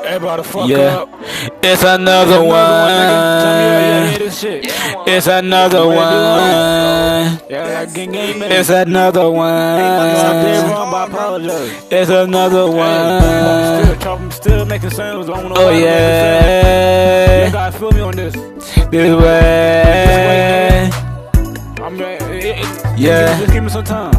Everybody fuck Yeah, up. it's another Nigga. Tell me one. hear this shit. It's another What they do one. Yeah, like gang man. It's another I did one. wrong, but I apologize. It's another Hey, one. still making sounds. I don't know Oh why I'm making sounds. You yeah, gotta feel me on this. this way. I'm Yeah. Just give me some time.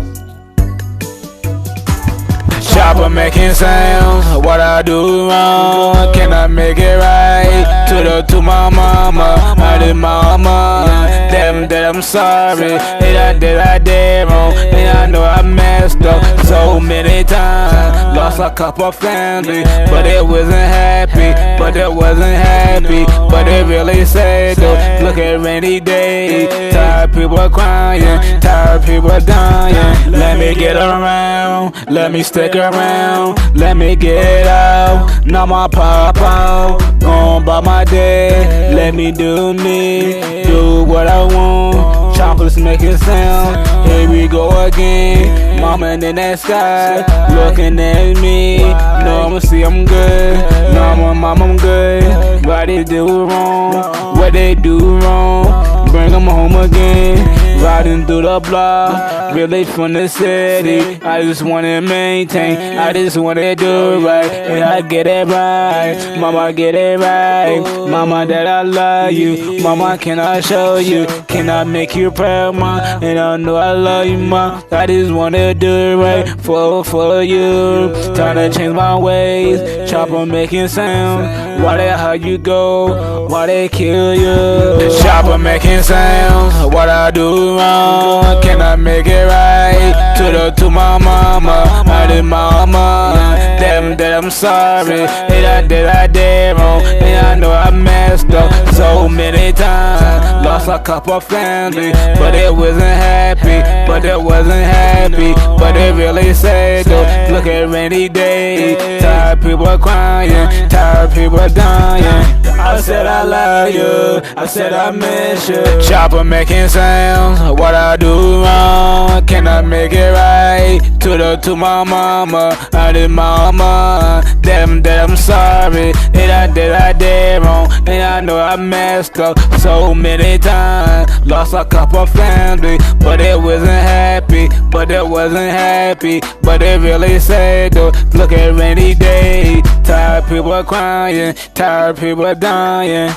Chopper making sounds, what I do wrong, can I make it right? To my mama, I did mama, damn that I'm sorry, and I did wrong, and I know I messed up so many times, lost a couple family, but it wasn't happy, but it really sad though, look at rainy day, tired people crying, tired people dying, let me get around, let me stick around, let me get out, now my pop out, gone by my day, let me do me, do what I want, choppers making sound, here we go again, mama in that sky, looking at me, no I'ma see I'm good, no mama I'm good, what they do wrong, what they do wrong, bring them home again, riding through the block, really from the city, I just wanna maintain, I just wanna do right, and I get it right, mama get it right, mama that I love you, mama can I show you, can I make you proud, ma, and I know I love you, ma, I just wanna do it right for you, time to change my ways, chopper making sound, why they how you go, why they kill you, chopper making sounds, what I do wrong, can I make it right, to my mama, I did mama, damn that I'm sorry, and I did wrong, and I know I messed up so many times, lost a couple family, but it wasn't happy, but it really sad though, look at rainy day, tired people crying, tired people dying, I said I love you, I said I miss you, chopper making sounds, what I do wrong, can I make it right, to my mama, I did mama, damn that I'm sorry, and I did wrong, and I know I messed up so many times, lost a couple family, but it wasn't happy, but it really sad though, look at rainy day, tired people crying, tired people dying.